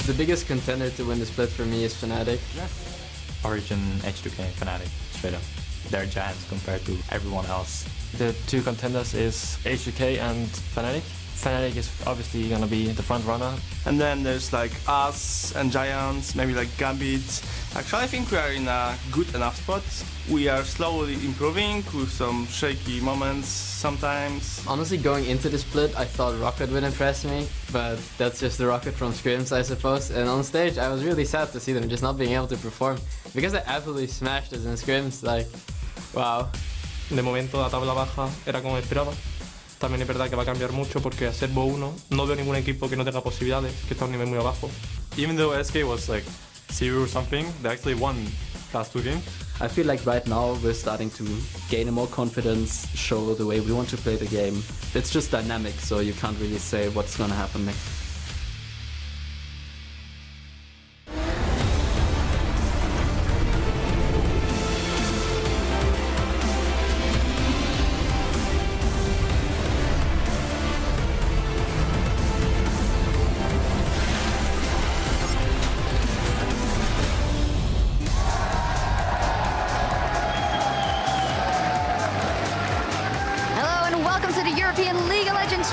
The biggest contender to win the split for me is Fnatic. Yes. Origin, H2K, Fnatic, straight up. They're giants compared to everyone else. The two contenders is H2K and Fnatic. Fnatic is obviously gonna be the front runner. And then there's like us and Giants, maybe like Gambit. Actually, I think we are in a good enough spot. We are slowly improving with some shaky moments sometimes. Honestly, going into the split, I thought Rocket would impress me, but that's just the Rocket from scrims, I suppose. And on stage, I was really sad to see them just not being able to perform, because they absolutely smashed us in scrims. Like, wow. De momento la tabla baja era como esperaba. También es verdad que va a cambiar mucho porque a ser Bo 1 no veo ningún equipo que no tenga posibilidades, que está a un nivel muy abajo. Even though SK was like 0 or something, they actually won past 2 games. I feel like right now we're starting to gain more confidence, show the way we want to play the game. It's just dynamic, so you can't really say what's gonna happen next.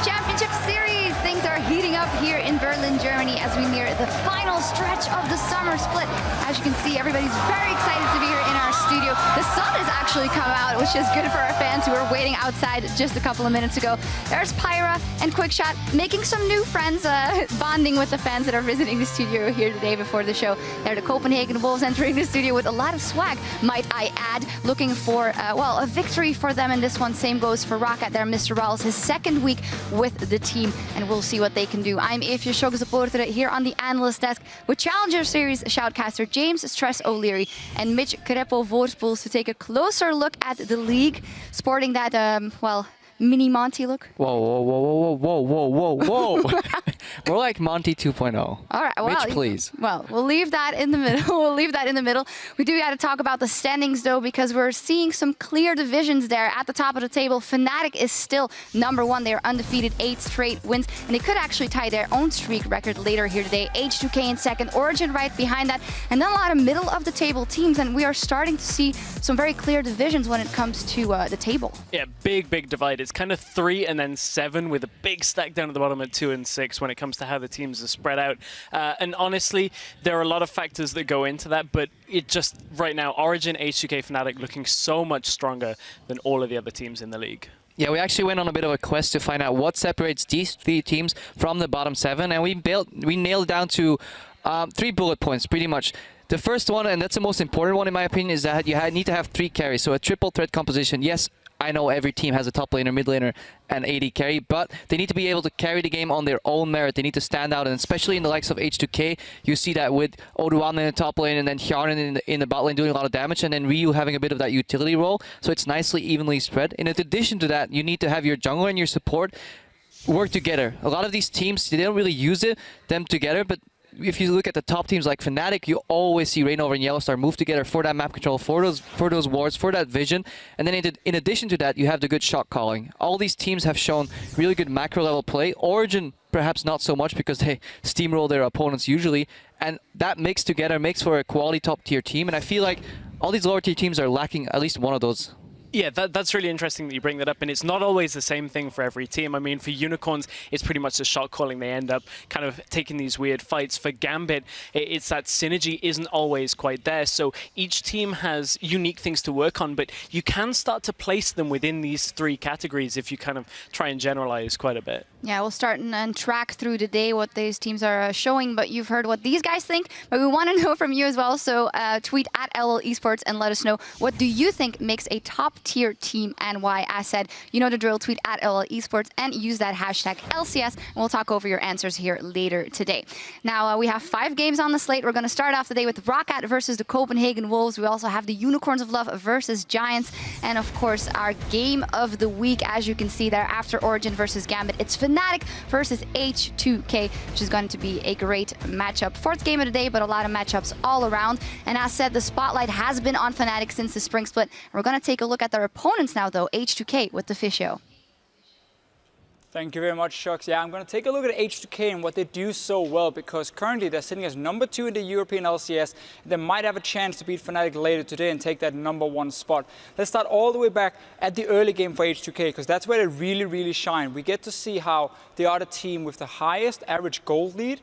Championship Series. Things are heating up here in Berlin, Germany as we near the final stretch of the summer split. As you can see, everybody's very excited to be here in our studio. The sun has actually come out, which is good for our fans who were waiting outside just a couple of minutes ago. There's Pyra and Quickshot making some new friends, bonding with the fans that are visiting the studio here today before the show. They're the Copenhagen Wolves entering the studio with a lot of swag, might I add, looking for, well, a victory for them in this one. Same goes for Rocket there, Mr. Rawls, his second week with the team, and we'll see what they can do. I'm Evje Sjogge here on the analyst desk with Challenger Series shoutcaster James Stress O'Leary and Mitch Krepo Voorspoels to take a closer look at the league, sporting that, well, mini Monty look. Whoa, whoa, whoa, whoa, whoa, whoa, whoa, whoa. More like Monty 2.0. All right, well, Mitch, please. Well, we'll leave that in the middle. We'll leave that in the middle. We do got to talk about the standings, though, because we're seeing some clear divisions there. At the top of the table, Fnatic is still #1. They're undefeated, 8 straight wins, and they could actually tie their own streak record later here today. H2K in second, Origin right behind that, and then a lot of middle-of-the-table teams, and we are starting to see some very clear divisions when it comes to the table. Yeah, big divide. It's kind of 3 and then 7 with a big stack down at the bottom at 2 and 6 when it comes to how the teams are spread out. And honestly, there are a lot of factors that go into that, but it just, right now, Origin, H2K, Fnatic looking so much stronger than all of the other teams in the league. Yeah, we actually went on a bit of a quest to find out what separates these 3 teams from the bottom 7, and we nailed down to 3 bullet points, pretty much. The first one, and that's the most important one in my opinion, is that you need to have 3 carries, so a triple threat composition. Yes, I know every team has a top laner, mid laner, and AD carry, but they need to be able to carry the game on their own merit. They need to stand out, and especially in the likes of H2K, you see that with Oduan in the top lane and then Hjarnan in the bot lane doing a lot of damage, and then Ryu having a bit of that utility role, so it's nicely evenly spread. In addition to that, you need to have your jungler and your support work together. A lot of these teams, they don't really use them together, but if you look at the top teams like Fnatic, you always see Reignover and Yellowstar move together for that map control, for those wards, for that vision. And then in addition to that, you have the good shot calling. All these teams have shown really good macro level play. Origin, perhaps not so much because they steamroll their opponents usually. And that mixed together makes for a quality top tier team. And I feel like all these lower tier teams are lacking at least one of those. Yeah, that's really interesting that you bring that up, and it's not always the same thing for every team. I mean, for Unicorns, it's pretty much the shot calling. They end up kind of taking these weird fights. For Gambit, it's that synergy isn't always quite there. So each team has unique things to work on, but you can start to place them within these 3 categories if you kind of try and generalize quite a bit. Yeah, we'll start and track through the day what these teams are showing, but you've heard what these guys think, but we want to know from you as well. So tweet at LL Esports and let us know, what do you think makes a top-tier team and why? As said, you know the drill, tweet at LL Esports and use that hashtag LCS, and we'll talk over your answers here later today. Now, we have 5 games on the slate. We're going to start off the day with Rocket versus the Copenhagen Wolves. We also have the Unicorns of Love versus Giants, and of course, our game of the week, as you can see there, after Origin versus Gambit, it's Fnatic versus H2K, which is going to be a great matchup. 4th game of the day, but a lot of matchups all around. And as said, the spotlight has been on Fnatic since the spring split. We're going to take a look at their opponents now, though, H2K with the Fisho. Thank you very much, Shucks. Yeah, I'm going to take a look at H2K and what they do so well, because currently they're sitting as number 2 in the European LCS. They might have a chance to beat Fnatic later today and take that number 1 spot. Let's start all the way back at the early game for H2K, because that's where they really, really shine. We get to see how they are the team with the highest average gold lead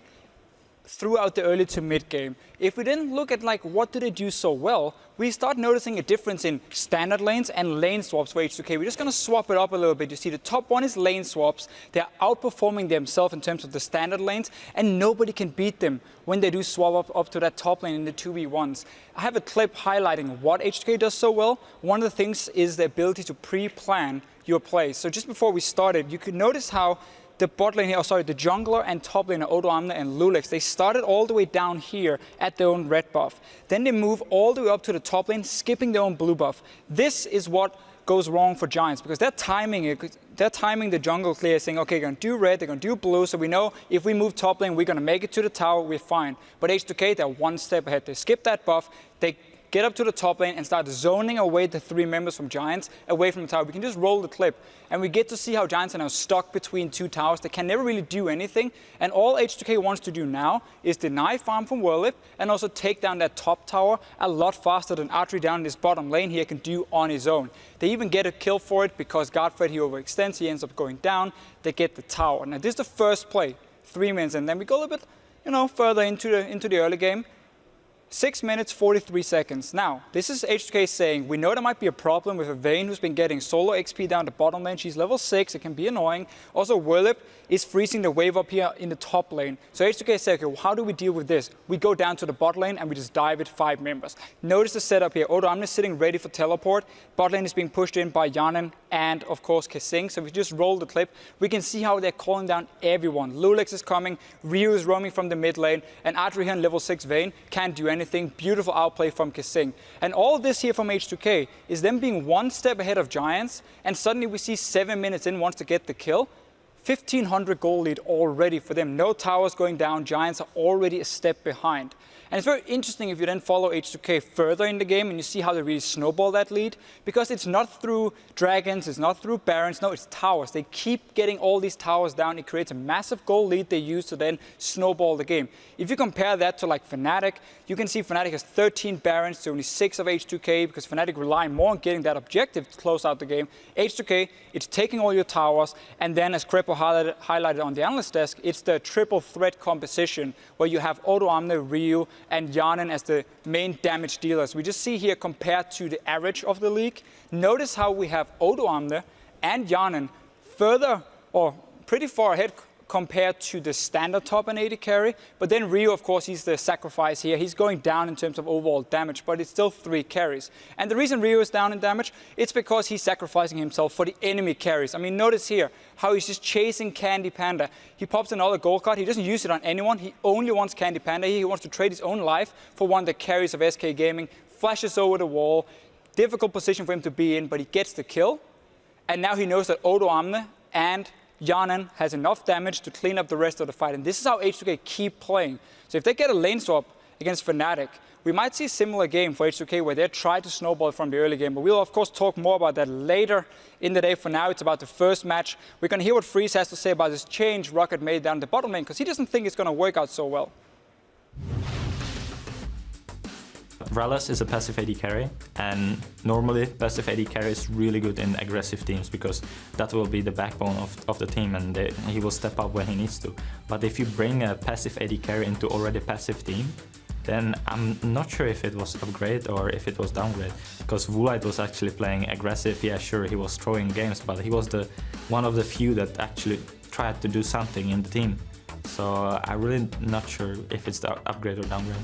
throughout the early to mid game. If we then look at like what do they do so well, we start noticing a difference in standard lanes and lane swaps for H2K. We're just going to swap it up a little bit. You see the top one is lane swaps. They're outperforming themselves in terms of the standard lanes, and nobody can beat them when they do swap up to that top lane in the 2v1s. I have a clip highlighting what H2K does so well. One of the things is the ability to pre-plan your plays. So just before we started, you could notice how the bot lane here, the jungler and top laner, Odoamne and Lulex, they started all the way down here at their own red buff. Then they move all the way up to the top lane, skipping their own blue buff. This is what goes wrong for Giants, because they're timing the jungle clear, saying, okay, they're going to do red, they're going to do blue, so we know if we move top lane, we're going to make it to the tower, we're fine. But H2K, they're one step ahead. They skip that buff, they get up to the top lane and start zoning away the 3 members from Giants away from the tower. We can just roll the clip, and we get to see how Giants are now stuck between 2 towers. They can never really do anything, and all H2K wants to do now is deny farm from Whirlip and also take down that top tower a lot faster than Atri down this bottom lane here can do on his own. They even get a kill for it because Godfred, he overextends, he ends up going down, they get the tower. Now this is the first play, 3 minutes, and then we go a little bit, further into the early game. 6 minutes, 43 seconds. Now, this is H2K saying, we know there might be a problem with a Vayne who's been getting solo XP down the bottom lane. She's level 6, it can be annoying. Also, Whirlip is freezing the wave up here in the top lane. So H2K said, okay, how do we deal with this? We go down to the bot lane and we just dive it 5 members. Notice the setup here. Odoamne is sitting ready for teleport. Bot lane is being pushed in by Yanin and, of course, Kesing. So if we just roll the clip, we can see how they're calling down everyone. Lulex is coming, Ryu is roaming from the mid lane, and Adrian, level 6 Vayne, can't do anything. Beautiful outplay from Kesing. And all of this here from H2K is them being 1 step ahead of Giants, and suddenly we see 7 minutes in, wants to get the kill. 1,500 goal lead already for them. No towers going down. Giants are already a step behind. And it's very interesting if you then follow H2K further in the game and you see how they really snowball that lead, because it's not through dragons, it's not through barons, no, it's towers. They keep getting all these towers down. It creates a massive goal lead they use to then snowball the game. If you compare that to like Fnatic, you can see Fnatic has 13 barons to only 6 of H2K, because Fnatic rely more on getting that objective to close out the game. H2K, it's taking all your towers, and then as Crepo highlighted on the analyst desk, it's the triple threat composition where you have Odoamne, Ryu, and Yanin as the main damage dealers. We just see here compared to the average of the league. Notice how we have Odoamne and Yanin further or pretty far ahead compared to the standard top and AD carry. But then Ryu, of course, he's the sacrifice here. He's going down in terms of overall damage, but it's still 3 carries. And the reason Ryu is down in damage, it's because he's sacrificing himself for the enemy carries. I mean, notice here how he's just chasing Candy Panda. He pops another gold card. He doesn't use it on anyone. He only wants Candy Panda. He wants to trade his own life for one of the carries of SK Gaming. Flashes over the wall. Difficult position for him to be in, but he gets the kill. And now he knows that Odoamne and Yanin has enough damage to clean up the rest of the fight. And this is how H2K keep playing. So if they get a lane swap against Fnatic, we might see a similar game for H2K where they try to snowball from the early game. But we'll, of course, talk more about that later in the day. For now, it's about the first match. We're going to hear what Freeze has to say about this change Rocket made down the bottom lane, because he doesn't think it's going to work out so well. Rallis is a passive AD carry, and normally passive AD carry is really good in aggressive teams because that will be the backbone of the team, and he will step up when he needs to. But if you bring a passive AD carry into already passive team, then I'm not sure if it was upgrade or if it was downgrade, because Woolite was actually playing aggressive. Yeah, sure, he was throwing games, but he was one of the few that actually tried to do something in the team. So I'm really not sure if it's the upgrade or downgrade.